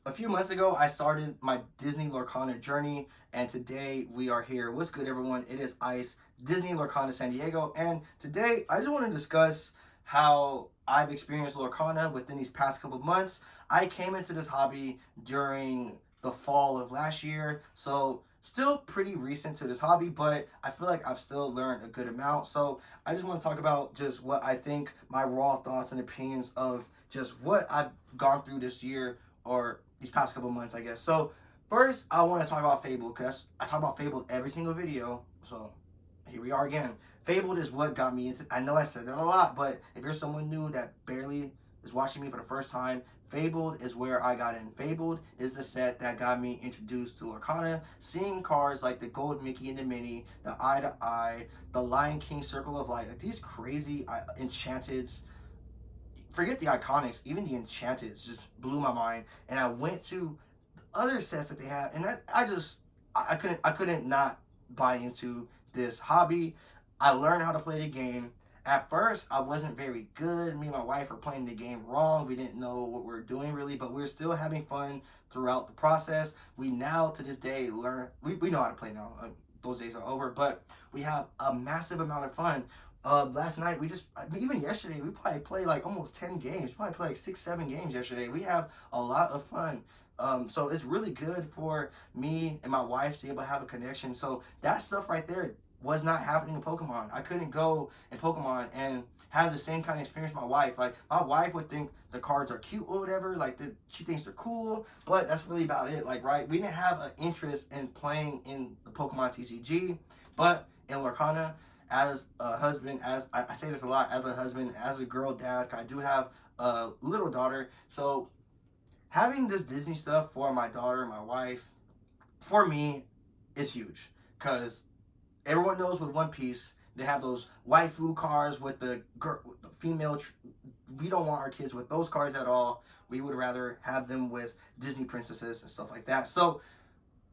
A few months ago, I started my Disney Lorcana journey, and today we are here. What's good, everyone? It is Ice, Disney Lorcana San Diego, and today I just want to discuss how I've experienced Lorcana within these past couple of months. I came into this hobby during the fall of last year, so still pretty recent to this hobby, but I feel like I've still learned a good amount. So I just want to talk about just what I think, my raw thoughts and opinions of just what I've gone through this year or these past couple months, I guess. So first, I want to talk about Fable because I talk about Fable every single video. So here we are again. Fabled is what got me into. I know I said that a lot, but if you're someone new that barely is watching me for the first time, Fabled is where I got in. Fabled is the set that got me introduced to Lorcana. Seeing cards like the Gold Mickey and the Minnie, the Eye to Eye, the Lion King Circle of Light, like these crazy enchanteds, forget the iconics, even the enchanteds just blew my mind. And I went to the other sets that they have, and I couldn't not buy into this hobby. I learned how to play the game. At first, I wasn't very good. Me and my wife were playing the game wrong. We didn't know what we were doing really, but we were still having fun throughout the process. We now, to this day, we know how to play now. Those days are over, but we have a massive amount of fun. Last night even yesterday, we probably played like almost 10 games. We probably played like 6, 7 games yesterday. We have a lot of fun. So it's really good for me and my wife to be able to have a connection. So that stuff right there was not happening in Pokemon. I couldn't go in Pokemon and have the same kind of experience with my wife. Like my wife would think the cards are cute or whatever. Like she thinks they're cool, but that's really about it. Like right, we didn't have an interest in playing in the Pokemon TCG, but in Lorcana, as a husband, as I say this a lot, as a husband, as a girl dad, I do have a little daughter. So having this Disney stuff for my daughter, my wife, for me, is huge. Because everyone knows with One Piece, they have those waifu cards with with the female. We don't want our kids with those cards at all. We would rather have them with Disney princesses and stuff like that. So,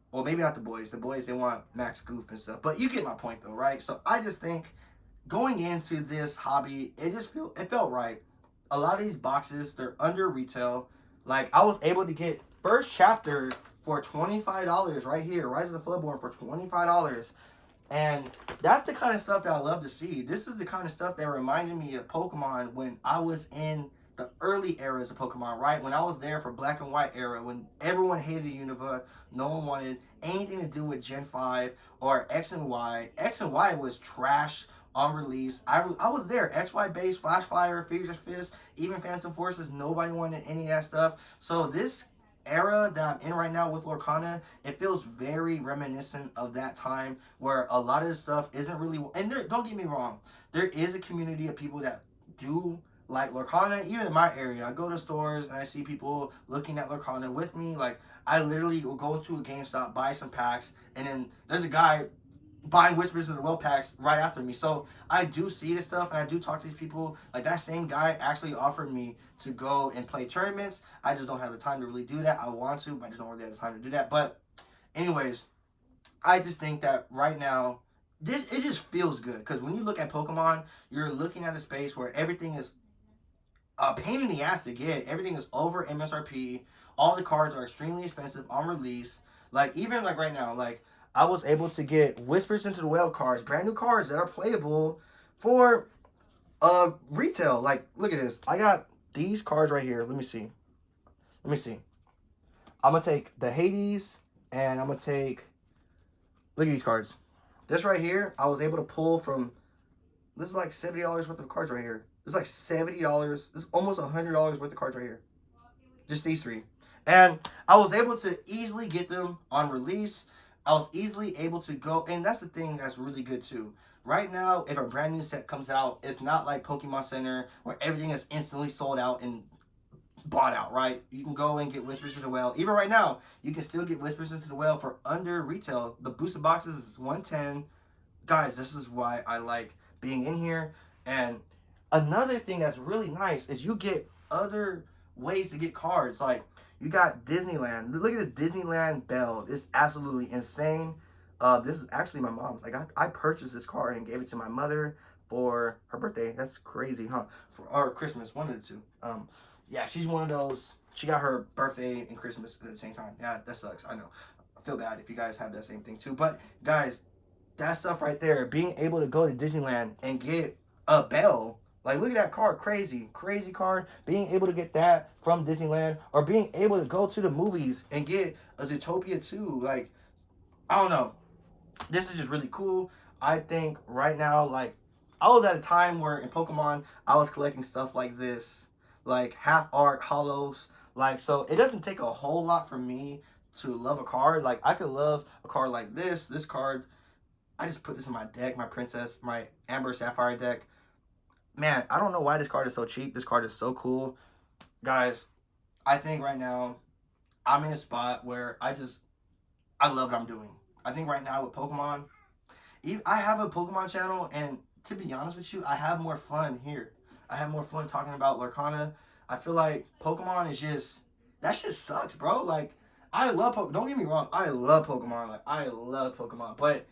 well, maybe not the boys. The boys, they want Max Goof and stuff. But you get my point, though, right? So I just think going into this hobby, it felt right. A lot of these boxes, they're under retail. Like I was able to get first chapter for $25 right here, Rise of the Floodborn for $25. And that's the kind of stuff that I love to see. This is the kind of stuff that reminded me of Pokemon when I was in the early eras of Pokemon, right? When I was there for Black and White era, when everyone hated Unova, no one wanted anything to do with Gen 5 or X and Y. X and Y was trash on release. I was there. XY base, Flash Fire, Furious Fist, even Phantom Forces. Nobody wanted any of that stuff. So this era that I'm in right now with Lorcana, it feels very reminiscent of that time where a lot of the stuff isn't really. And don't get me wrong, there is a community of people that do like Lorcana. Even in my area, I go to stores and I see people looking at Lorcana with me. Like I literally will go to a GameStop, buy some packs, and then there's a guy buying Whispers of the Well packs right after me. So I do see this stuff and I do talk to these people. Like that same guy actually offered me to go and play tournaments. I just don't have the time to really do that. I want to, but I just don't really have the time to do that. But anyways, I just think that right now, it just feels good. Because when you look at Pokemon, you're looking at a space where everything is a pain in the ass to get. Everything is over MSRP. All the cards are extremely expensive on release. Like even like right now, like I was able to get Whispers into the Whale cards, brand new cards that are playable for retail. Like look at this. I got these cards right here. Let me see. Let me see. I'm gonna take the Hades and I'm gonna take, look at these cards. This right here, I was able to pull from, this is like $70 worth of cards right here. This is like $70. This is almost $100 worth of cards right here. Just these three. And I was able to easily get them on release. I was easily able to go, and that's the thing that's really good too. Right now, if a brand new set comes out, it's not like Pokemon Center where everything is instantly sold out and bought out, right? You can go and get Whispers into the Well. Even right now, you can still get Whispers into the Well for under retail. The boosted boxes is 110. Guys, this is why I like being in here. And another thing that's really nice is you get other ways to get cards. Like you got Disneyland. Look at this Disneyland bell. It's absolutely insane. This is actually my mom's. Like I purchased this card and gave it to my mother for her birthday. That's crazy, huh? Or Christmas, one of the two. Yeah, she's one of those. She got her birthday and Christmas at the same time. Yeah, that sucks. I know. I feel bad if you guys have that same thing too. But guys, that stuff right there, being able to go to Disneyland and get a Belle. Like, look at that card. Crazy, crazy card. Being able to get that from Disneyland, or being able to go to the movies and get a Zootopia 2. Like, I don't know. This is just really cool. I think right now, like, I was at a time where in Pokemon, I was collecting stuff like this. Like, half art, hollows. Like, so it doesn't take a whole lot for me to love a card. Like, I could love a card like this. This card, I just put this in my deck, my Princess, my Amber Sapphire deck. Man, I don't know why this card is so cheap. This card is so cool. Guys, I think right now I'm in a spot where I love what I'm doing. I think right now with Pokemon, I have a Pokemon channel, and to be honest with you, I have more fun here. I have more fun talking about Lorcana. I feel like Pokemon is just, that shit sucks, bro. Like, I love Pokemon. Don't get me wrong. I love Pokemon. Like, I love Pokemon. But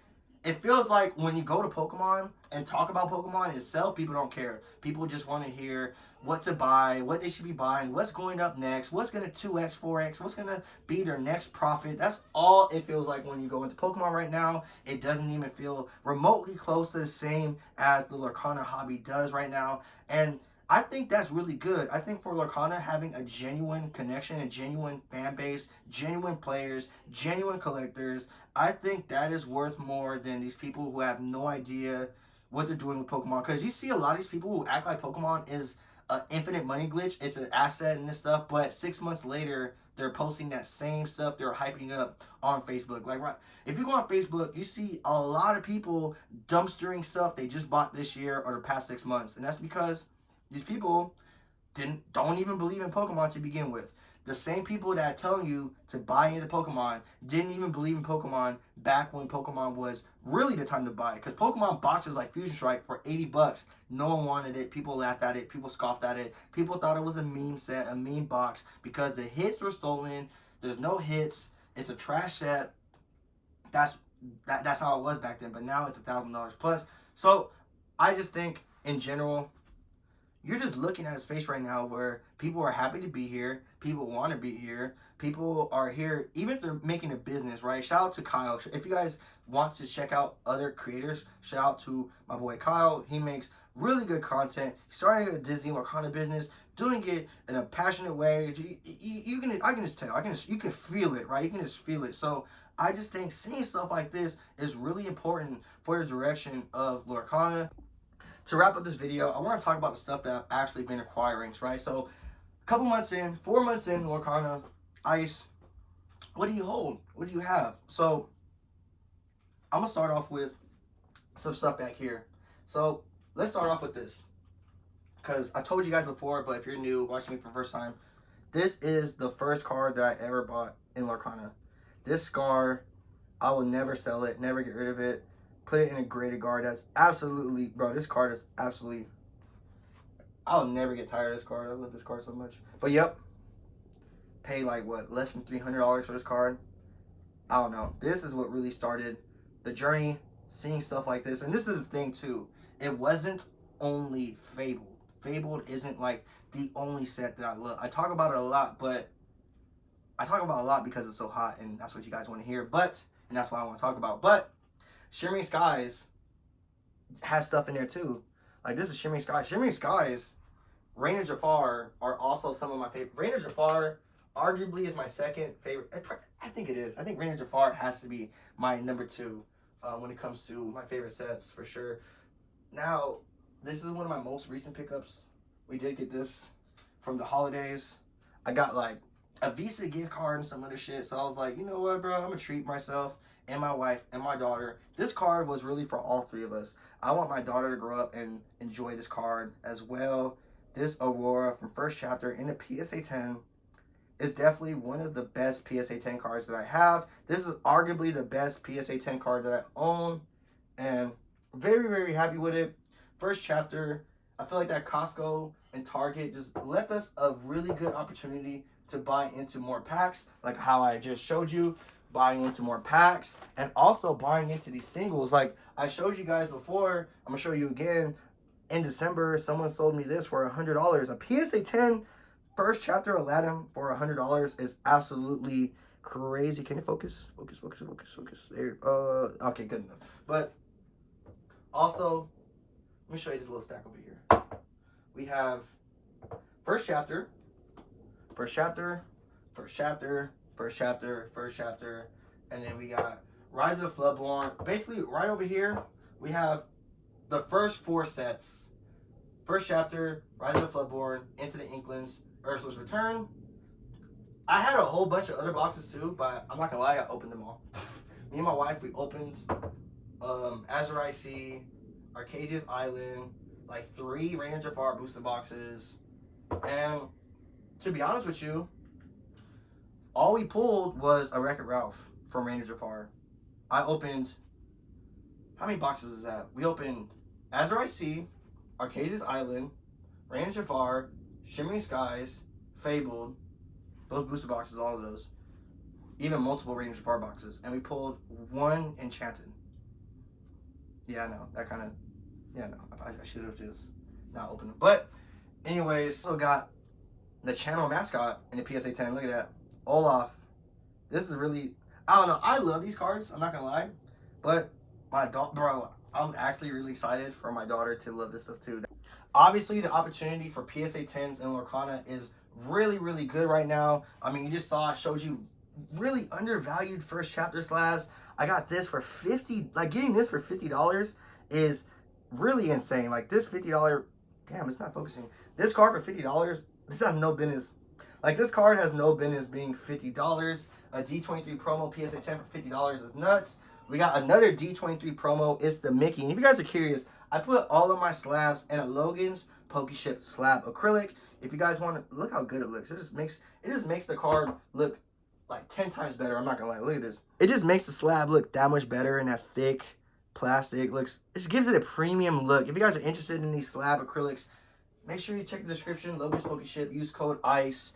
it feels like when you go to Pokemon and talk about Pokemon itself, people don't care. People just want to hear what to buy, what they should be buying, what's going up next, what's going to 2x, 4x, what's going to be their next profit. That's all it feels like when you go into Pokemon right now. It doesn't even feel remotely close to the same as the Lorcana hobby does right now. And I think that's really good. I think for Lorcana, having a genuine connection, a genuine fan base, genuine players, genuine collectors, I think that is worth more than these people who have no idea what they're doing with Pokemon. Because you see a lot of these people who act like Pokemon is an infinite money glitch. It's an asset and this stuff. But 6 months later, they're posting that same stuff they're hyping up on Facebook. Like, right, if you go on Facebook, you see a lot of people dumpstering stuff they just bought this year or the past 6 months. And that's because these people don't even believe in Pokemon to begin with. The same people that are telling you to buy into Pokemon didn't even believe in Pokemon back when Pokemon was really the time to buy. Because Pokemon boxes like Fusion Strike for $80, no one wanted it. People laughed at it. People scoffed at it. People thought it was a meme set, a meme box, because the hits were stolen. There's no hits. It's a trash set. That's how it was back then. But now it's $1,000 plus. So I just think in general, you're just looking at a space right now where people are happy to be here. People want to be here. People are here, even if they're making a business, right? Shout out to Kyle. If you guys want to check out other creators, shout out to my boy Kyle. He makes really good content. He's starting a Disney Lorcana business, doing it in a passionate way. I can just tell. You can feel it, right? You can just feel it. So I just think seeing stuff like this is really important for the direction of Lorcana. To wrap up this video, I want to talk about the stuff that I've actually been acquiring, right? So, a couple months in, 4 months in, Lorcana, Ice, what do you hold? What do you have? So, I'm going to start off with some stuff back here. So, let's start off with this. Because I told you guys before, but if you're new, watching me for the first time, this is the first card that I ever bought in Lorcana. This Scar, I will never sell it, never get rid of it. Put it in a graded card. That's absolutely, bro, this card is absolutely, I'll never get tired of this card. I love this card so much. But yep, pay like what, less than $300 for this card. I don't know. This is what really started the journey, seeing stuff like this. And this is the thing too. It wasn't only Fabled. Fabled isn't like the only set that I love. I talk about it a lot, but I talk about it a lot because it's so hot and that's what you guys want to hear. But, and that's what I want to talk about. But Shimmering Skies has stuff in there too. Like, this is Shimmering Skies. Shimmering Skies, Rain and Jafar are also some of my favorite. Rain and Jafar arguably is my second favorite. I think it is. I think Rain and Jafar has to be my number 2 when it comes to my favorite sets for sure. Now, this is one of my most recent pickups. We did get this from the holidays. I got like a Visa gift card and some other shit. So I was like, you know what, bro? I'm going to treat myself and my wife and my daughter. This card was really for all 3 of us. I want my daughter to grow up and enjoy this card as well. This Aurora from first chapter in the PSA 10 is definitely one of the best PSA 10 cards that I have. This is arguably the best PSA 10 card that I own, and very, very happy with it. First chapter, I feel like that Costco and Target just left us a really good opportunity to buy into more packs, like how I just showed you. Buying into more packs and also buying into these singles. Like I showed you guys before, I'm gonna show you again. In December, someone sold me this for $100. A PSA 10 first chapter Aladdin for $100 is absolutely crazy. Can you focus? Focus. There. Okay, good enough. But also, let me show you this little stack over here. We have first chapter, first chapter, first chapter, first chapter, first chapter, and then we got Rise of the Floodborn. Basically, right over here, we have the first 4 sets. First chapter, Rise of the Floodborn, Into the Inklings, Ursula's Return. I had a whole bunch of other boxes too, but I'm not gonna lie, I opened them all. Me and my wife, we opened Azure IC, Arcadia's Island, like 3 Rain of Jafar booster boxes, and to be honest with you, all we pulled was a Wreck-It Ralph from Rain of Jafar. I opened, how many boxes is that? We opened Azure IC, Arcadia's Island, Rain of Jafar, Shimmering Skies, Fabled, those booster boxes, all of those. Even multiple Rain of Jafar boxes. And we pulled 1 Enchanted. Yeah, I know. That kind of, yeah, no. I should have just not opened them. But, anyways, also got the channel mascot in the PSA 10. Look at that. Olaf. This is really, I don't know. I love these cards. I'm not going to lie. But, my daughter, bro, I'm actually really excited for my daughter to love this stuff too. Obviously, the opportunity for PSA 10s in Lorcana is really, really good right now. I mean, you just saw, I showed you really undervalued first chapter slabs. I got this for $50, like getting this for $50 is really insane. Like this $50, damn, it's not focusing. This card for $50, this has no business. Like this card has no business being $50. A D23 promo PSA 10 for $50 is nuts. We got another D23 promo. It's the Mickey. And if you guys are curious, I put all of my slabs in a Logan's Pokeship slab acrylic. If you guys want to look how good it looks, it just makes the card look like 10 times better. I'm not gonna lie. Look at this. It just makes the slab look that much better, and that thick plastic looks. It just gives it a premium look. If you guys are interested in these slab acrylics, make sure you check the description. Logan's Pokeship. Use code ICE,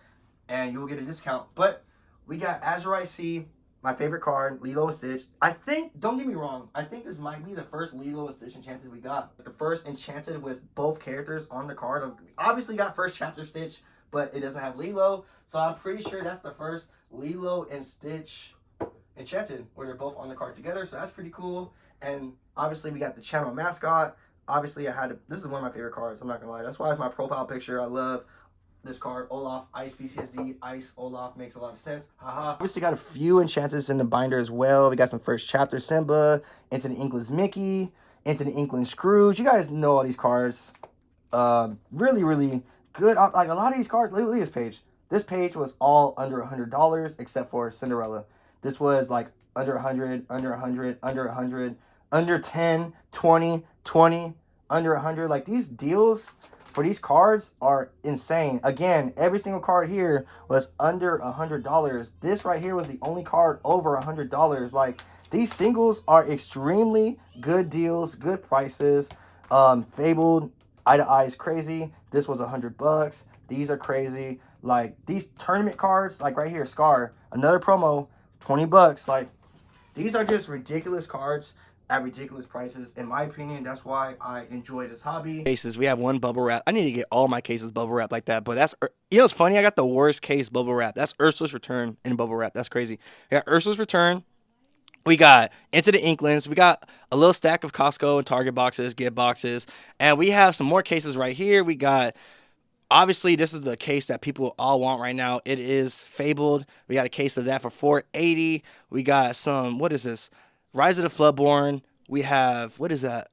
and you will get a discount. But we got Azure IC. My favorite card, Lilo and Stitch. I think, don't get me wrong, I think this might be the first Lilo and Stitch Enchanted we got. The first Enchanted with both characters on the card. Obviously got first chapter Stitch, but it doesn't have Lilo. So I'm pretty sure that's the first Lilo and Stitch Enchanted where they're both on the card together. So that's pretty cool. And obviously we got the channel mascot. Obviously I had to, this is one of my favorite cards, I'm not gonna lie. That's why it's my profile picture. I love this card, Olaf, Ice PCSD, Ice, Olaf, makes a lot of sense. Haha. Obviously got a few enchantments in the binder as well. We got some first chapter Simba, Into the Inklings Mickey, Into the Inklings Scrooge. You guys know all these cards. Really, really good. Like a lot of these cards, look at this page. This page was all under $100 except for Cinderella. This was like under 100, under 100, under 100, under 10, 20, 20, under 100. Like these deals for these cards are insane. Again, every single card here was under $100. This right here was the only card over $100. Like these singles are extremely good deals, good prices. Fabled, Eye to Eye is crazy. This was $100. These are crazy. Like these tournament cards, like right here, Scar, another promo, $20. Like these are just ridiculous cards at ridiculous prices. In my opinion, that's why I enjoy this hobby. Cases, we have one bubble wrap. I need to get all my cases bubble wrap like that, but that's, you know, it's funny. I got the worst case bubble wrap. That's Ursula's Return in bubble wrap. That's crazy. I got Ursula's Return. We got Into the Inklings. We got a little stack of Costco and Target boxes, gift boxes, and we have some more cases right here. We got, obviously, this is the case that people all want right now. It is Fabled. We got a case of that for $480. We got some, what is this? Rise of the Floodborn. We have, what is that?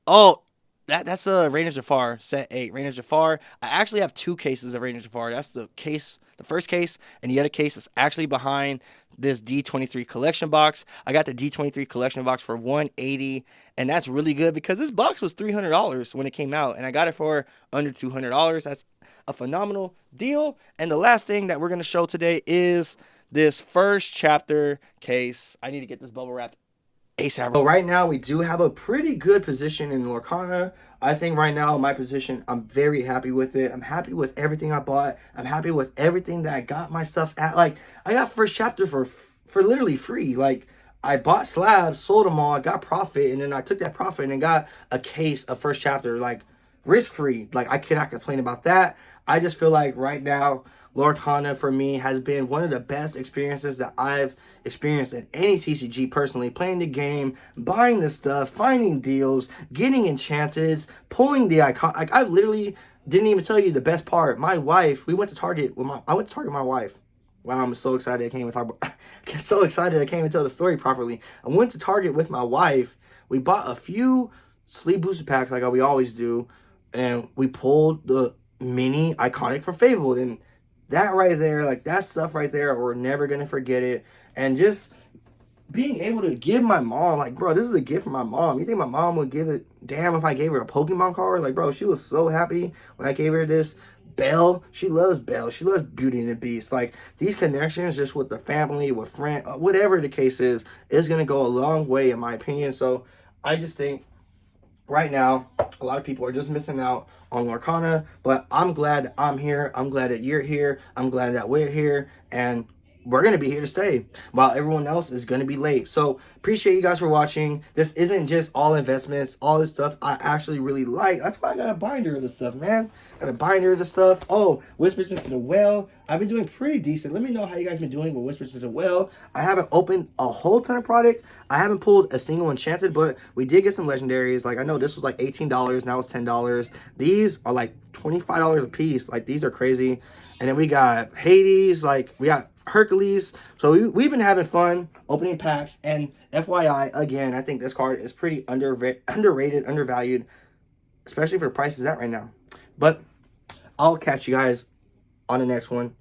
Oh, that's a Rain of Jafar, set 8. Rain of Jafar. I actually have 2 cases of Rain of Jafar. That's the case, the first case, and the other case is actually behind this D23 collection box. I got the D23 collection box for $180, and that's really good because this box was $300 when it came out, and I got it for under $200. That's a phenomenal deal. And the last thing that we're going to show today is this first chapter case. I need to get this bubble wrapped ASAP. So right now we do have a pretty good position in Lorcana. I think right now my position, I'm very happy with it. I'm happy with everything I bought. I'm happy with everything that I got my stuff at. Like I got first chapter for literally free. Like I bought slabs, sold them all, I got profit, and then I took that profit and got a case of first chapter, like risk free. Like I cannot complain about that. I just feel like right now, Lorcana for me has been one of the best experiences that I've experienced in any TCG personally. Playing the game, buying the stuff, finding deals, getting enchanteds, pulling the icon. Like, I literally didn't even tell you the best part. My wife, we went to Target with I went to Target with my wife. Wow, I'm so excited I can't even talk about so excited I can't even tell the story properly. I went to Target with my wife. We bought a few sleeve booster packs like we always do, and we pulled the mini iconic for Fabled, and that right there, like that stuff right there, we're never gonna forget it. And just being able to give my mom, like, bro, this is a gift from my mom. You think my mom would give it? Damn, if I gave her a Pokemon card, like, bro, she was so happy when I gave her this. Belle, she loves Belle. She loves Beauty and the Beast. Like, these connections, just with the family, with friend, whatever the case is gonna go a long way, in my opinion. So, I just think right now, a lot of people are just missing out on Lorcana, but I'm glad that I'm here. I'm glad that you're here. I'm glad that we're here, and we're going to be here to stay while everyone else is going to be late. So appreciate you guys for watching. This isn't just all investments, all this stuff I actually really like. That's why I got a binder of this stuff, man. Got a binder of this stuff. Oh, Whispers into the Well. I've been doing pretty decent. Let me know how you guys been doing with Whispers into the Well. I haven't opened a whole ton of product. I haven't pulled a single enchanted, but we did get some legendaries. Like, I know this was like $18, now it's $10. These are like $25 a piece. Like, these are crazy. And then we got Hades, like we got Hercules. So we've been having fun opening packs. And FYI, again, I think this card is pretty underrated, undervalued, especially for the price it's at right now. But I'll catch you guys on the next one.